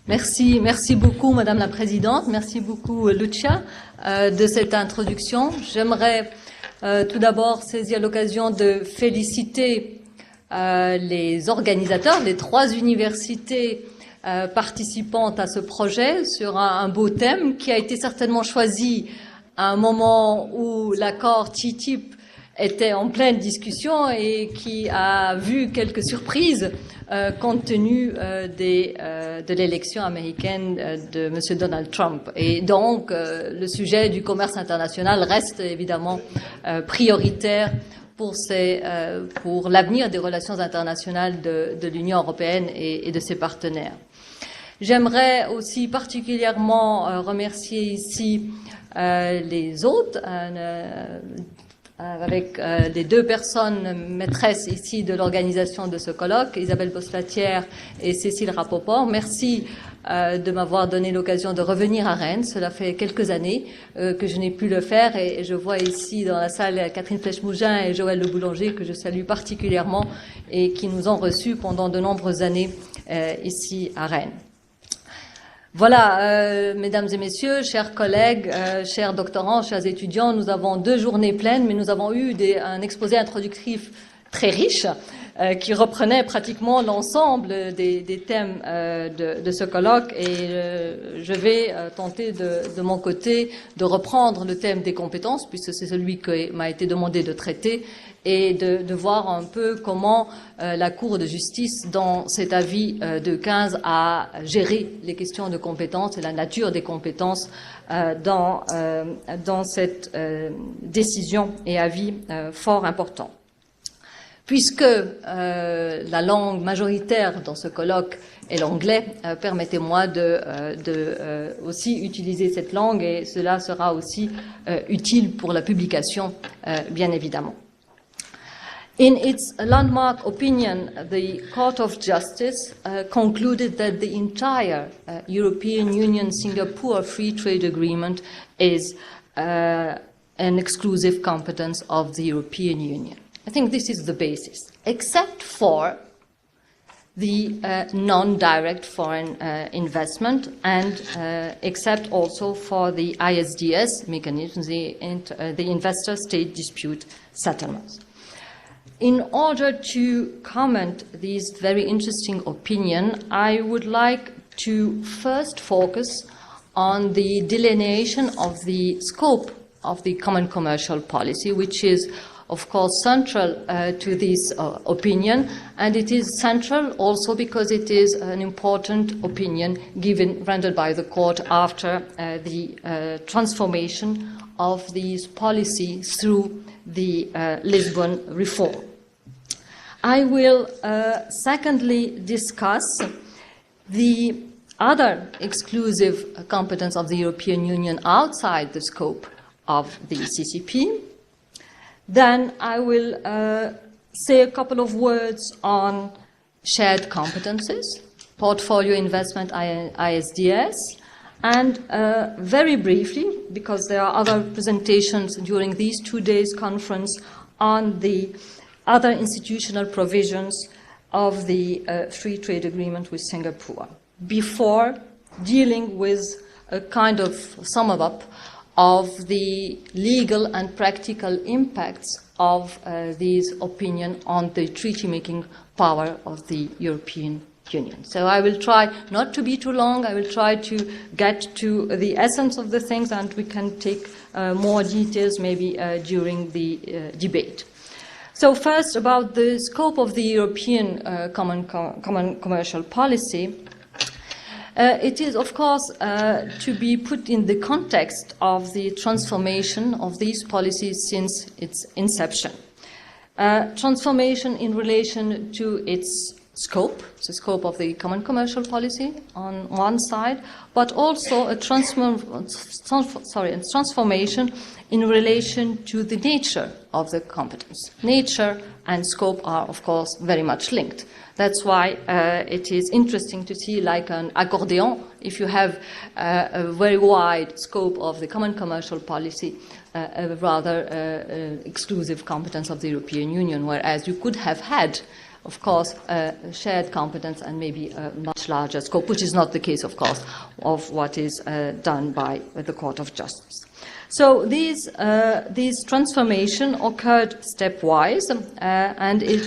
Merci beaucoup Madame la Présidente, merci beaucoup Lucia de cette introduction. J'aimerais tout d'abord saisir l'occasion de féliciter les organisateurs, les 3 universités participantes à ce projet sur un beau thème qui a été certainement choisi à un moment où l'accord TTIP était en pleine discussion et qui a vu quelques surprises compte tenu de l'élection américaine de M. Donald Trump. Et donc, le sujet du commerce international reste évidemment prioritaire pour l'avenir des relations internationales de l'Union européenne et de ses partenaires. J'aimerais aussi particulièrement remercier ici les hôtes, avec les 2 personnes maîtresses ici de l'organisation de ce colloque, Isabelle Boslatière et Cécile Rapoport. Merci de m'avoir donné l'occasion de revenir à Rennes. Cela fait quelques années que je n'ai pu le faire et je vois ici dans la salle Catherine Flèche-Mougin et Joël Le Boulanger que je salue particulièrement et qui nous ont reçus pendant de nombreuses années ici à Rennes. Voilà, mesdames et messieurs, chers collègues, chers doctorants, chers étudiants, nous avons 2 journées pleines, mais nous avons eu un exposé introductif très riche qui reprenait pratiquement l'ensemble des thèmes de ce colloque et je vais tenter de mon côté de reprendre le thème des compétences puisque c'est celui qui m'a été demandé de traiter et de voir un peu comment la Cour de justice, dans cet avis de 15, a géré les questions de compétences et la nature des compétences dans cette décision et avis fort important. Puisque la langue majoritaire dans ce colloque est l'anglais, permettez-moi de aussi utiliser cette langue et cela sera aussi utile pour la publication, bien évidemment. In its landmark opinion, the Court of Justice concluded that the entire European Union-Singapore Free Trade Agreement is an exclusive competence of the European Union. I think this is the basis, except for the non-direct foreign investment and except also for the ISDS mechanism, the investor-state dispute settlements. In order to comment this very interesting opinion, I would like to first focus on the delineation of the scope of the common commercial policy, which is, of course, central to this opinion, and it is central also because it is an important opinion rendered by the court after the transformation of these policies through the Lisbon reform. I will secondly discuss the other exclusive competence of the European Union outside the scope of the CCP. Then I will say a couple of words on shared competences, portfolio investment ISDS, and very briefly, because there are other presentations during these 2 days conference on the other institutional provisions of the free trade agreement with Singapore, before dealing with a kind of sum up of the legal and practical impacts of this opinion on the treaty-making power of the European Union. So I will try not to be too long. I will try to get to the essence of the things, and we can take more details maybe during the debate. So first, about the scope of the European common commercial policy. It is, of course, to be put in the context of the transformation of these policies since its inception. Transformation in relation to its scope, the scope of the common commercial policy on one side, but also a transformation in relation to the nature of the competence. Nature and scope are, of course, very much linked. That's why it is interesting to see, like an accordion, if you have a very wide scope of the common commercial policy, a rather exclusive competence of the European Union, whereas you could have had of course, shared competence and maybe a much larger scope, which is not the case, of course, of what is done by the Court of Justice. So these transformation occurred stepwise, and it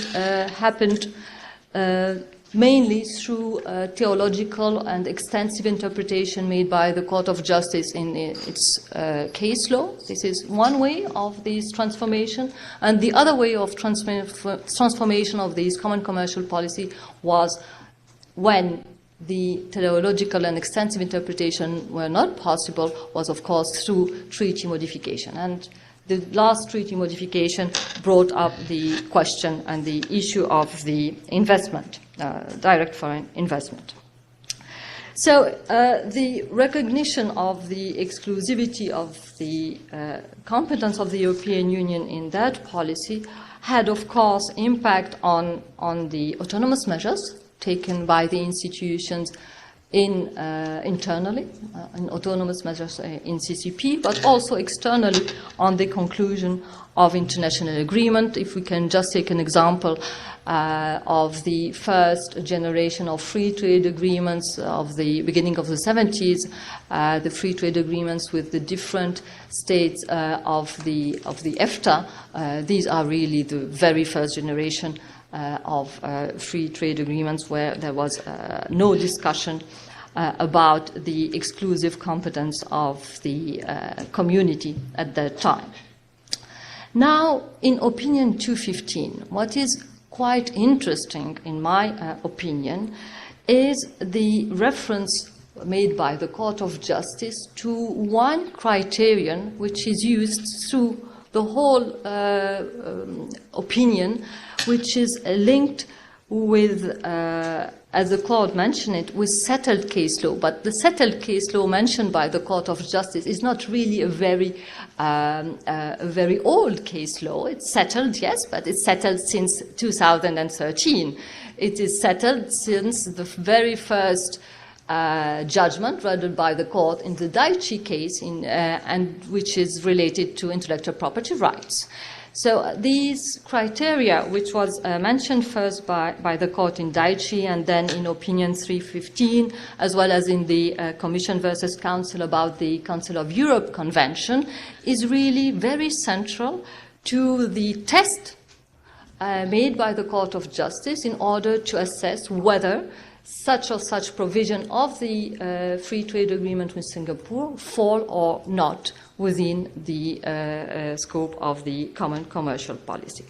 happened mainly through theological and extensive interpretation made by the Court of Justice in its case law. This is one way of this transformation. And the other way of transformation of this common commercial policy was when the teleological and extensive interpretation were not possible, was, of course, through treaty modification. And the last treaty modification brought up the question and the issue of the investment, direct foreign investment. So the recognition of the exclusivity of the competence of the European Union in that policy had, of course, impact on the autonomous measures taken by the institutions internally, in autonomous measures in CCP, but also externally on the conclusion of international agreement. If we can just take an example of the first generation of free trade agreements of the beginning of the 70s, the free trade agreements with the different states of the EFTA, these are really the very first generation of free trade agreements where there was no discussion about the exclusive competence of the community at that time. Now, in Opinion 215, what is quite interesting, in my opinion, is the reference made by the Court of Justice to one criterion which is used through the whole opinion, which is linked with, as the Court mentioned it, with settled case law. But the settled case law mentioned by the Court of Justice is not really a very old case law. It's settled, yes, but it's settled since 2013. It is settled since the very first judgment rendered by the court in the Daichi case, and which is related to intellectual property rights. So these criteria, which was mentioned first by the court in Daichi and then in Opinion 315, as well as in the Commission versus Council about the Council of Europe Convention, is really very central to the test made by the Court of Justice in order to assess whether such or such provision of the free trade agreement with Singapore fall or not within the scope of the common commercial policy.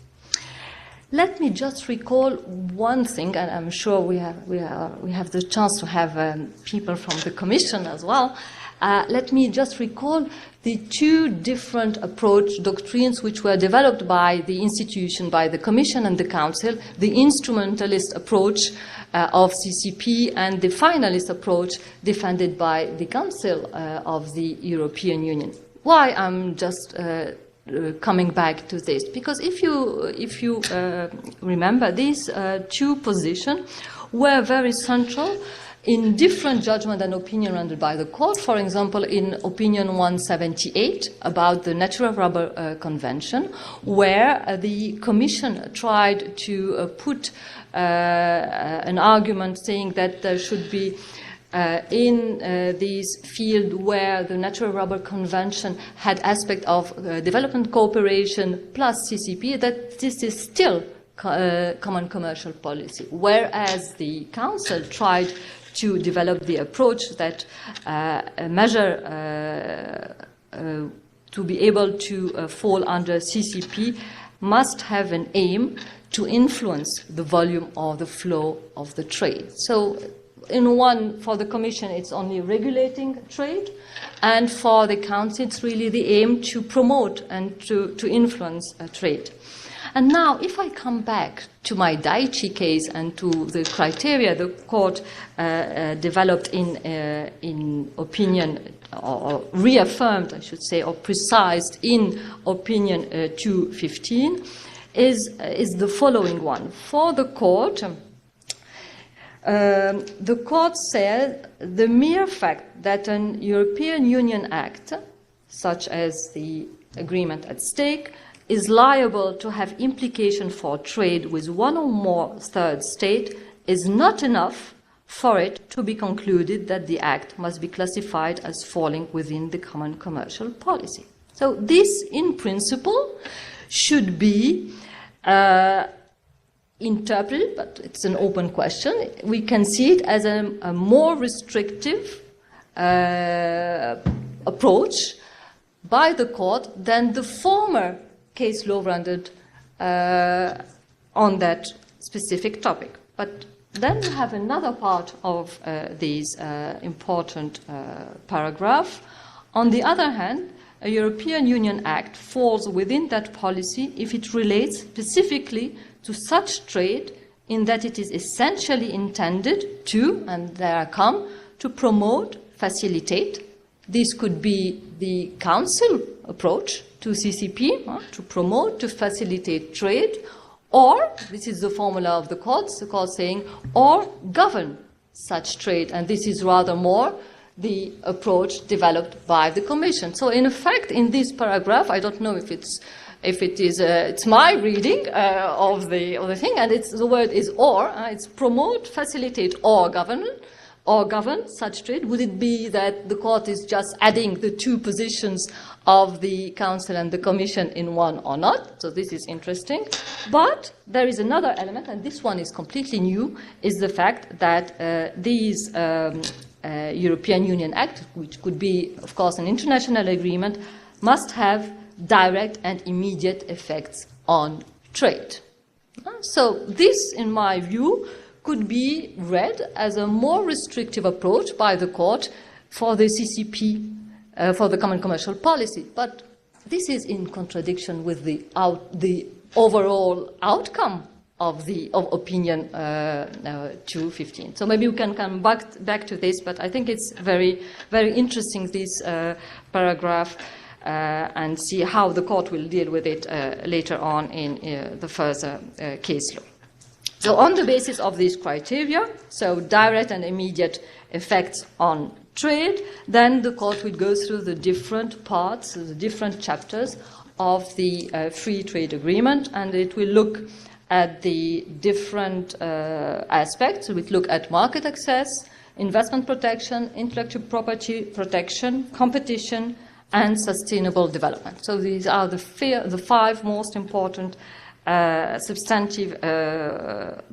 Let me just recall one thing, and I'm sure we have the chance to have people from the Commission as well. Let me just recall the two different approach doctrines which were developed by the institution, by the Commission and the Council, the instrumentalist approach of CCP and the finalist approach defended by the Council of the European Union. Why I'm just coming back to this? Because if you remember, these two positions were very central in different judgment and opinion rendered by the court. For example, in Opinion 178 about the Natural Rubber Convention, where the Commission tried to put an argument saying that there should be in this field where the Natural Rubber Convention had aspect of development cooperation plus CCP, that this is still common commercial policy, whereas the Council tried to develop the approach that a measure to be able to fall under CCP must have an aim to influence the volume or the flow of the trade. So for the Commission, it's only regulating trade, and for the Council, it's really the aim to promote and to influence trade. And now, if I come back to my Daichi case and to the criteria the court developed in opinion, or reaffirmed, I should say, or precised in Opinion 215, is the following one. For the court said the mere fact that an European Union Act, such as the agreement at stake, is liable to have implication for trade with one or more third state is not enough for it to be concluded that the act must be classified as falling within the common commercial policy. So this, in principle, should be interpreted, but it's an open question. We can see it as a more restrictive approach by the court than the former case law rendered on that specific topic. But then we have another part of these important paragraph. On the other hand, a European Union Act falls within that policy if it relates specifically to such trade in that it is essentially intended to, and there I come, to promote, facilitate. This could be the Council approach to CCP, to promote, to facilitate trade, or, this is the formula of the court saying, or govern such trade. And this is rather more the approach developed by the Commission. So in effect, in this paragraph, I don't know if it's my reading of the thing, and the word is or. It's promote, facilitate, or govern such trade. Would it be that the court is just adding the two positions of the Council and the Commission in one or not? So this is interesting. But there is another element, and this one is completely new, is the fact that these European Union Act, which could be, of course, an international agreement, must have direct and immediate effects on trade. So this, in my view, could be read as a more restrictive approach by the court for the CCP, for the Common Commercial Policy. But this is in contradiction with the overall outcome of opinion 215. So maybe we can come back to this, but I think it's very, very interesting, this paragraph, and see how the court will deal with it later on in the further case law. So on the basis of these criteria, so direct and immediate effects on trade, then the court will go through the different parts, the different chapters of the free trade agreement, and it will look at the different aspects. It will look at market access, investment protection, intellectual property protection, competition, and sustainable development. So these are the five most important substantive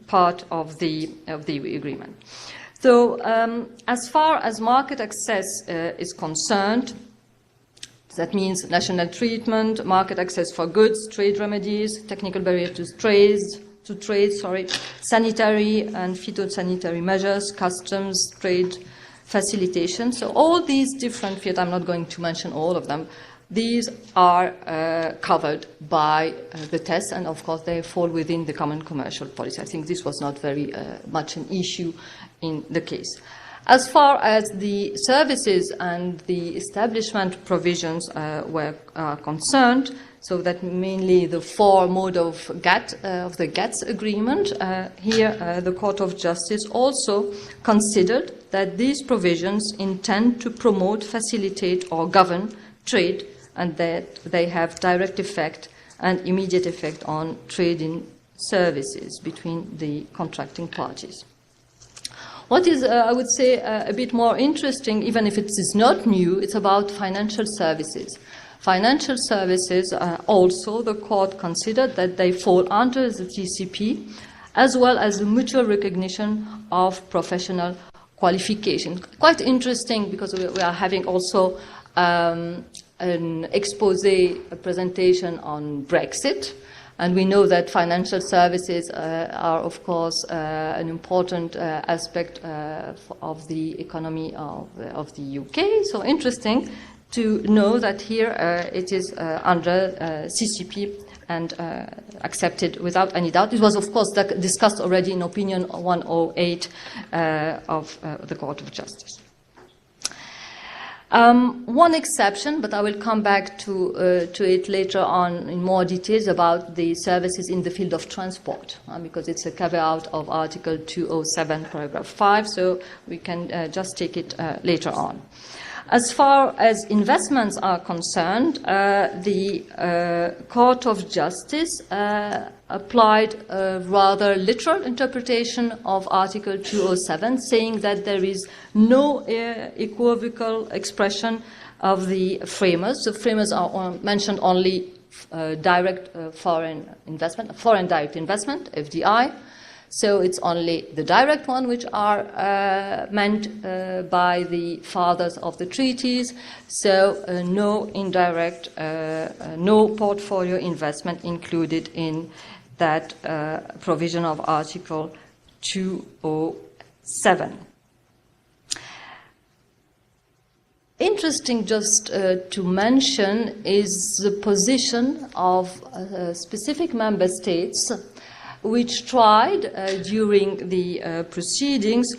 part of the agreement. So as far as market access is concerned, that means national treatment, market access for goods, trade remedies, technical barrier to trade, sanitary and phytosanitary measures, customs, trade facilitation. So all these different fields, I'm not going to mention all of them, these are covered by the test, and of course they fall within the common commercial policy. I think this was not very much an issue in the case. As far as the services and the establishment provisions were concerned, so that mainly the four mode of the GATS agreement, here the Court of Justice also considered that these provisions intend to promote, facilitate, or govern trade, and that they have direct effect and immediate effect on trade in services between the contracting parties. What is, I would say, a bit more interesting, even if it is not new, it's about financial services. Financial services, also the court considered that they fall under the TCP, as well as the mutual recognition of professional qualification. Quite interesting, because we are having also an expose, a presentation on Brexit, and we know that financial services are, of course, an important aspect of the economy of the UK. So interesting to know that here it is under CCP and accepted without any doubt. It was, of course, discussed already in Opinion 108 of the Court of Justice. One exception, but I will come back to it later on in more details about the services in the field of transport, because it's a caveat of Article 207, paragraph 5, so we can just take it later on. As far as investments are concerned, the Court of Justice applied a rather literal interpretation of Article 207, saying that there is no equivocal expression of the framers. The framers are mentioned only direct foreign investment, foreign direct investment, FDI. So it's only the direct one which are meant by the fathers of the treaties. So no indirect, no portfolio investment included in that provision of Article 207. Interesting just to mention is the position of specific member states which tried during the proceedings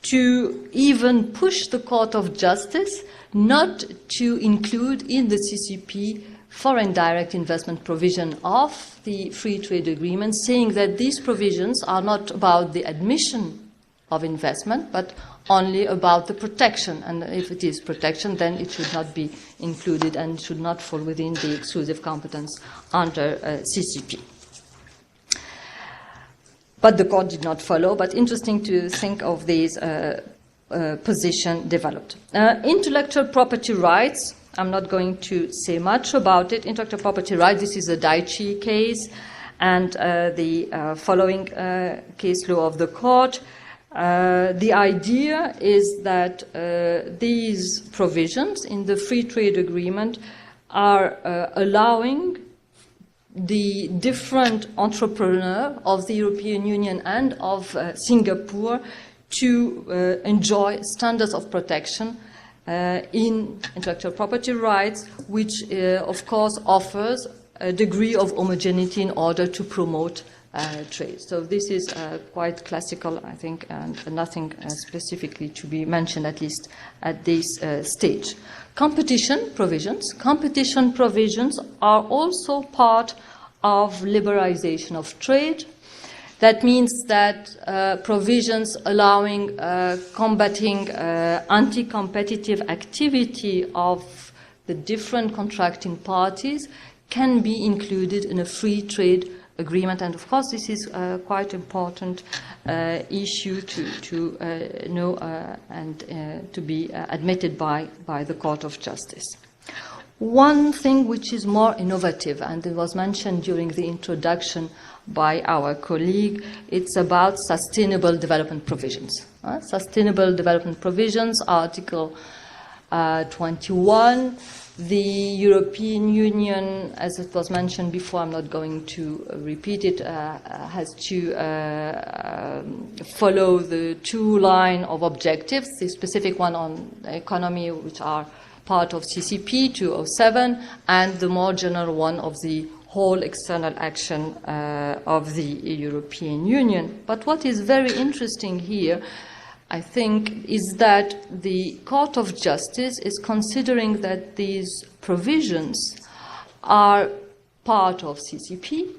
to even push the Court of Justice not to include in the CCP foreign direct investment provision of the free trade agreement, saying that these provisions are not about the admission of investment, but only about the protection. And if it is protection, then it should not be included and should not fall within the exclusive competence under CCP. But the court did not follow, but interesting to think of these position developed. Intellectual property rights, I'm not going to say much about it. Intellectual property rights, this is a Daiichi case, and the following case law of the court. The idea is that these provisions in the free trade agreement are allowing the different entrepreneurs of the European Union and of Singapore to enjoy standards of protection in intellectual property rights, which of course offers a degree of homogeneity in order to promote trade. So this is quite classical, I think, and nothing specifically to be mentioned, at least at this stage. Competition provisions are also part of liberalization of trade. That means that provisions allowing combating anti-competitive activity of the different contracting parties can be included in a free trade agreement. And of course, this is a quite important issue to know and to be admitted by the Court of Justice. One thing which is more innovative, and it was mentioned during the introduction by our colleague, it's about sustainable development provisions. Sustainable development provisions, Article 21. The European Union, as it was mentioned before, I'm not going to repeat it, has to follow the two line of objectives, the specific one on economy, which are part of CCP 207, and the more general one of the whole external action of the European Union. But what is very interesting here, I think, is that the Court of Justice is considering that these provisions are part of CCP.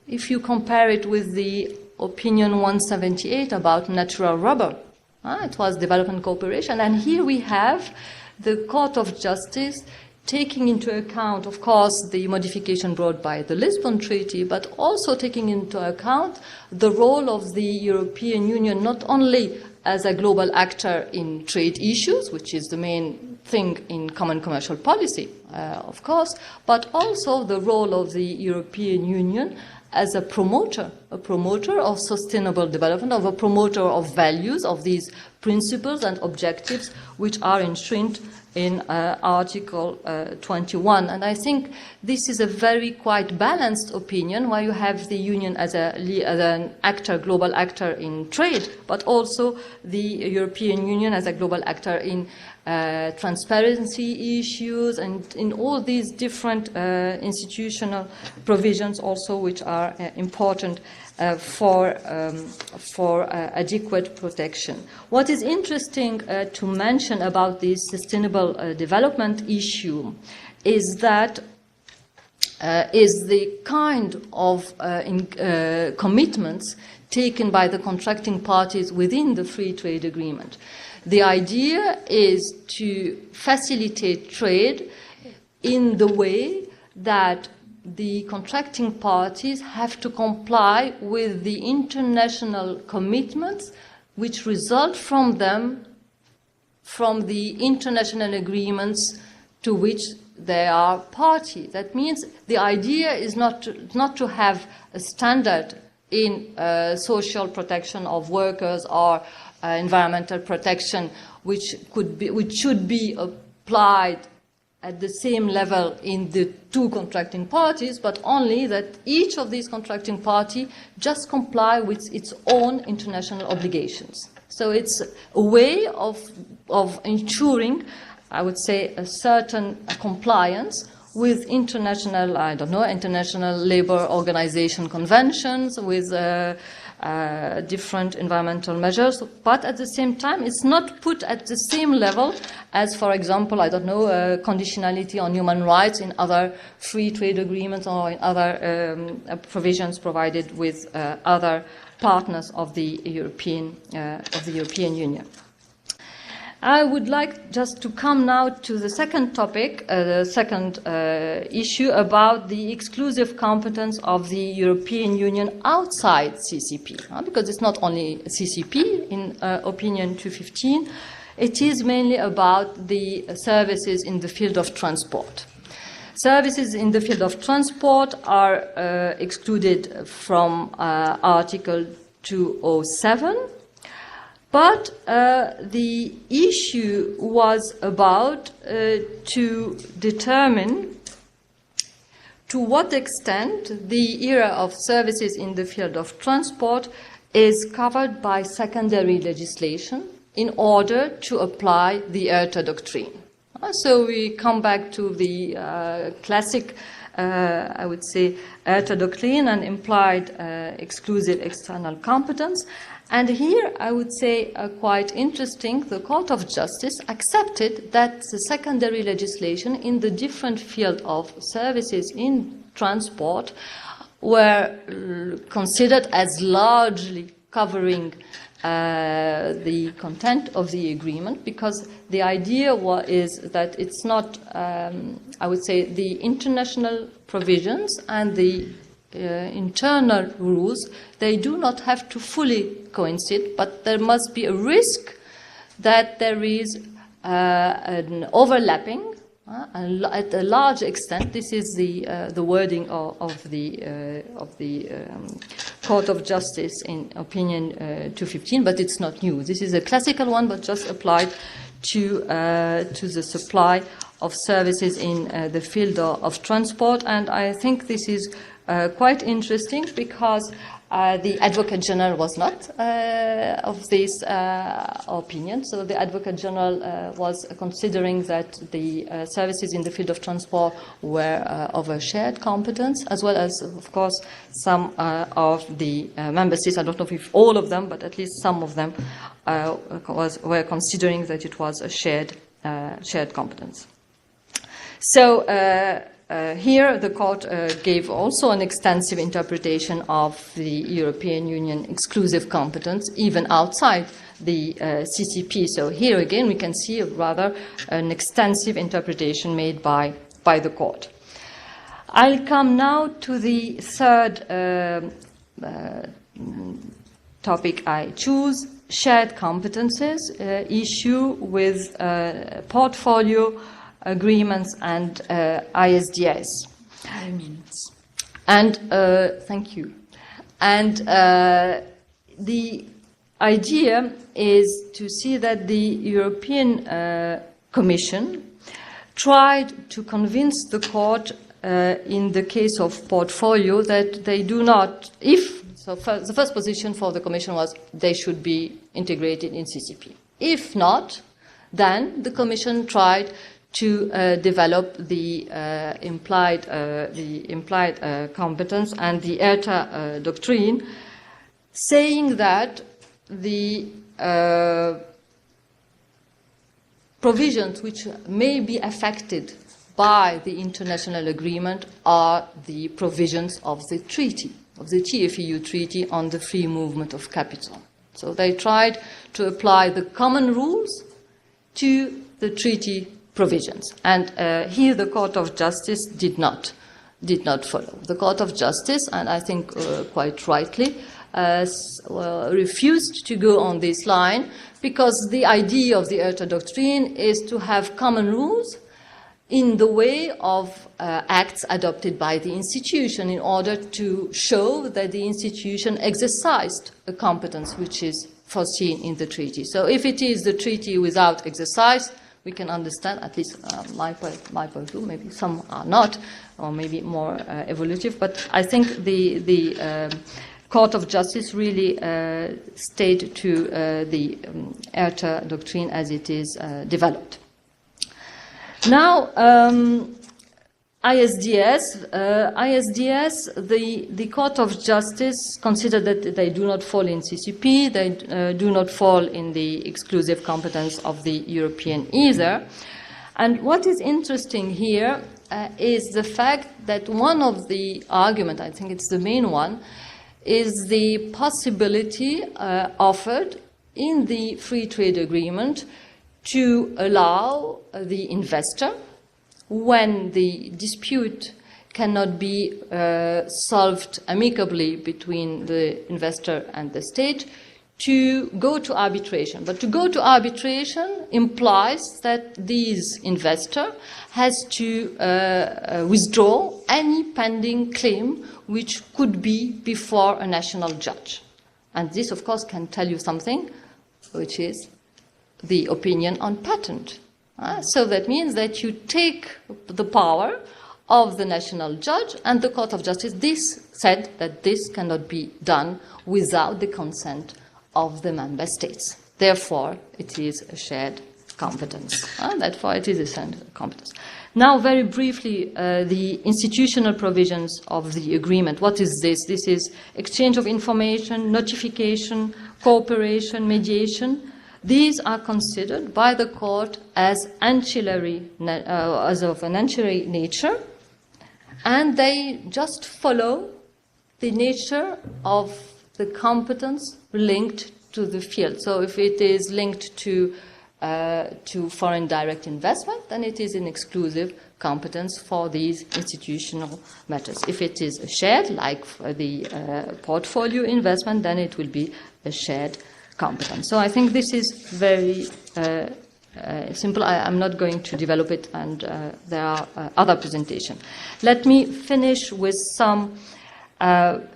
If you compare it with the opinion 178 about natural rubber, it was development cooperation, and here we have the Court of Justice taking into account, of course, the modification brought by the Lisbon Treaty, but also taking into account the role of the European Union not only as a global actor in trade issues, which is the main thing in common commercial policy, of course, but also the role of the European Union as a promoter of sustainable development, of a promoter of values, of these principles and objectives which are enshrined in Article 21. And I think this is a very quite balanced opinion, where you have the Union as an actor, global actor in trade, but also the European Union as a global actor in transparency issues and in all these different institutional provisions also, which are important for adequate protection. What is interesting to mention about this sustainable development issue is that is the kind of commitments taken by the contracting parties within the free trade agreement. The idea is to facilitate trade in the way that the contracting parties have to comply with the international commitments which result from them, from the international agreements to which they are party. That means the idea is not to have a standard in social protection of workers or environmental protection which should be applied at the same level in the two contracting parties, but only that each of these contracting parties just comply with its own international obligations. So it's a way of ensuring, I would say, a certain compliance with international, international labor organization conventions, with different environmental measures, but at the same time, it's not put at the same level as, for example, conditionality on human rights in other free trade agreements or in other provisions provided with other partners of the European Union. I would like just to come now to the second topic, the second issue about the exclusive competence of the European Union outside CCP, because it's not only CCP in Opinion 215, it is mainly about the services in the field of transport. Services in the field of transport are excluded from Article 207. But the issue was about to determine to what extent the era of services in the field of transport is covered by secondary legislation in order to apply the ERTA doctrine. So we come back to the classic, I would say, ERTA doctrine and implied exclusive external competence. And here, I would say, quite interesting, the Court of Justice accepted that the secondary legislation in the different field of services in transport were considered as largely covering the content of the agreement, because the idea is that it's not, I would say, the international provisions and the internal rules, they do not have to fully coincide, but there must be a risk that there is an overlapping at a large extent. This is the wording of the Court of Justice in Opinion 215, but it's not new. This is a classical one, but just applied to the supply of services in the field of transport. And I think this is quite interesting because the Advocate General was not of this opinion. So the Advocate General was considering that the services in the field of transport were of a shared competence, as well as, of course, some of the member states. I don't know if all of them, but at least some of them were considering that it was a shared competence. So here the court gave also an extensive interpretation of the European Union exclusive competence, even outside the CCP. So here again we can see rather an extensive interpretation made by the court. I'll come now to the third topic I choose, shared competences, issue with portfolio agreements and ISDS. And thank you. And the idea is to see that the European Commission tried to convince the court in the case of portfolio that they do not, the first position for the Commission was they should be integrated in CCP. If not, then the Commission tried to develop the implied competence and the ERTA doctrine, saying that the provisions which may be affected by the international agreement are the provisions of the treaty, of the TFEU Treaty on the free movement of capital. So they tried to apply the common rules to the treaty provisions. And here the Court of Justice did not follow. The Court of Justice, and I think quite rightly, refused to go on this line, because the idea of the ERTA doctrine is to have common rules in the way of acts adopted by the institution in order to show that the institution exercised a competence which is foreseen in the treaty. So if it is the treaty without exercise, we can understand, at least my point of view, maybe some are not, or maybe more evolutive, but I think the Court of Justice really stayed to the ERTA doctrine as it is developed. Now, ISDS, the Court of Justice considered that they do not fall in CCP, they do not fall in the exclusive competence of the European either. And what is interesting here is the fact that one of the arguments, I think it's the main one, is the possibility offered in the free trade agreement to allow the investor, when the dispute cannot be solved amicably between the investor and the state, to go to arbitration. But to go to arbitration implies that this investor has to withdraw any pending claim which could be before a national judge. And this, of course, can tell you something, which is the opinion on patent. So that means that you take the power of the national judge, and the Court of Justice said that this cannot be done without the consent of the member states. Therefore, it is a shared competence. Therefore, it is a shared competence. Now, very briefly, the institutional provisions of the agreement. What is this? This is exchange of information, notification, cooperation, mediation. These are considered by the court as ancillary, as of an ancillary nature, and they just follow the nature of the competence linked to the field. So if it is linked to foreign direct investment, then it is an exclusive competence for these institutional matters. If it is shared, like for the portfolio investment, then it will be a shared competence. So I think this is very simple. I'm not going to develop it, and there are other presentations. Let me finish with some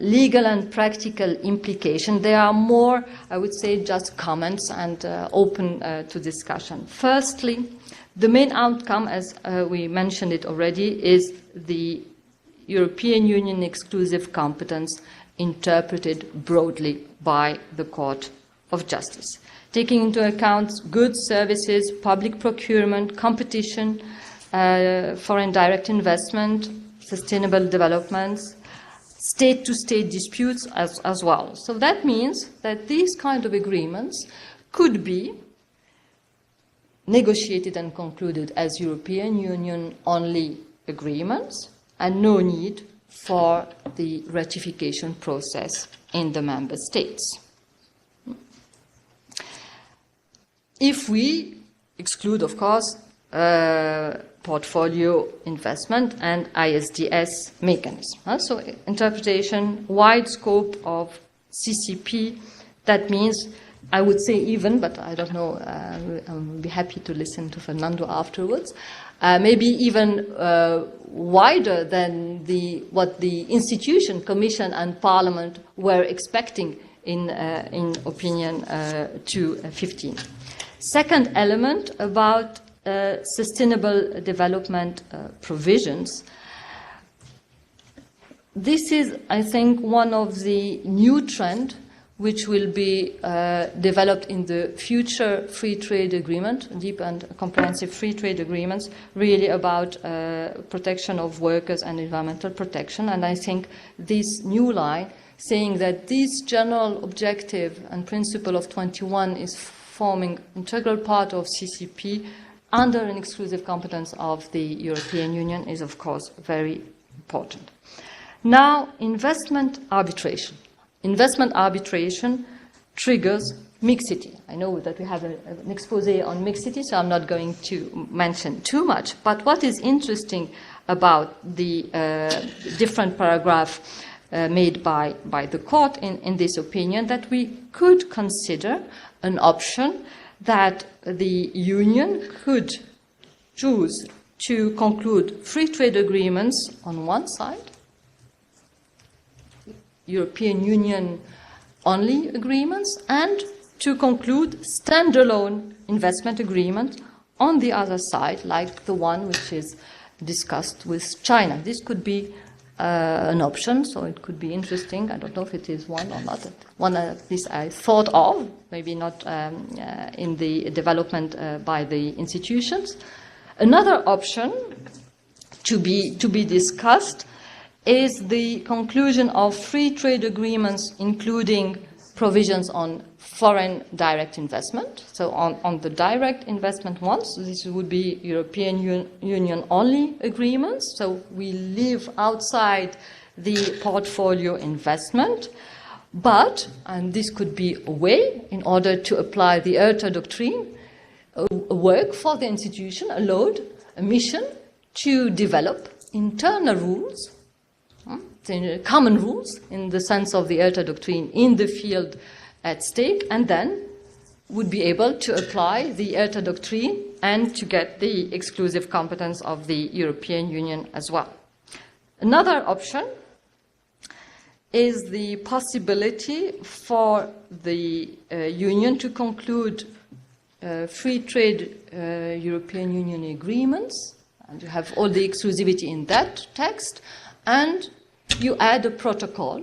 legal and practical implications. There are more, I would say, just comments and open to discussion. Firstly, the main outcome, as we mentioned it already, is the European Union exclusive competence interpreted broadly by the Court of Justice, taking into account goods, services, public procurement, competition, foreign direct investment, sustainable developments, state-to-state disputes as well. So that means that these kind of agreements could be negotiated and concluded as European Union-only agreements, and no need for the ratification process in the member states. If we exclude, of course, portfolio investment and ISDS mechanism. So interpretation, wide scope of CCP, that means, I would say even, but I don't know, I'll be happy to listen to Fernando afterwards, maybe even wider than what the institution, Commission and Parliament were expecting in opinion 215. Second element about sustainable development provisions. This is, I think, one of the new trends which will be developed in the future free trade agreement, deep and comprehensive free trade agreements, really about protection of workers and environmental protection. And I think this new line saying that this general objective and principle of 21 is forming integral part of CCP under an exclusive competence of the European Union is, of course, very important. Now, investment arbitration. Investment arbitration triggers mixity. I know that we have an expose on mixity, so I'm not going to mention too much. But what is interesting about the different paragraph made by the court in this opinion, that we could consider an option that the Union could choose to conclude free trade agreements on one side, European Union only agreements, and to conclude standalone investment agreements on the other side, like the one which is discussed with China. This could be an option, so it could be interesting. I don't know if it is one or not. One at least I thought of, maybe not in the development by the institutions. Another option to be discussed is the conclusion of free trade agreements, including provisions on foreign direct investment. So on the direct investment ones, this would be European Union only agreements. So we live outside the portfolio investment. But, and this could be a way in order to apply the ERTA doctrine, a work for the institution, a load, a mission to develop internal rules, common rules in the sense of the ERTA doctrine in the field at stake, and then would be able to apply the ERTA doctrine and to get the exclusive competence of the European Union as well. Another option is the possibility for the Union to conclude free trade European Union agreements, and you have all the exclusivity in that text, and you add a protocol.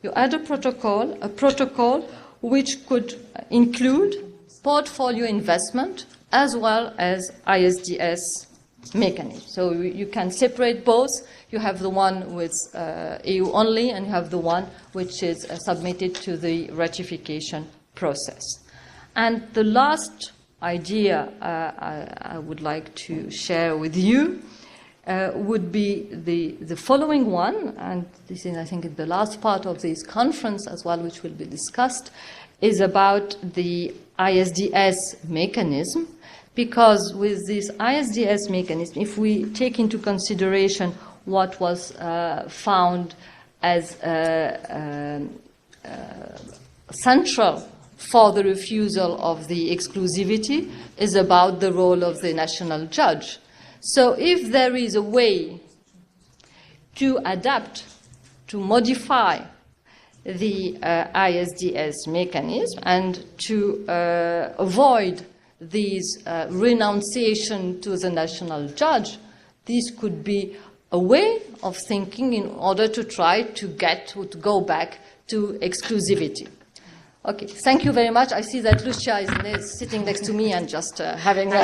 You add a protocol which could include portfolio investment as well as ISDS mechanism. So you can separate both. You have the one with EU only, and you have the one which is submitted to the ratification process. And the last idea I would like to share with you would be the following one, and this is, I think, the last part of this conference as well, which will be discussed, is about the ISDS mechanism, because with this ISDS mechanism, if we take into consideration what was found as central for the refusal of the exclusivity, is about the role of the national judge. So if there is a way to adapt, to modify the ISDS mechanism and to avoid these renunciation to the national judge, this could be a way of thinking in order to try to go back to exclusivity. Okay, thank you very much. I see that Lucia is sitting next to me and just having a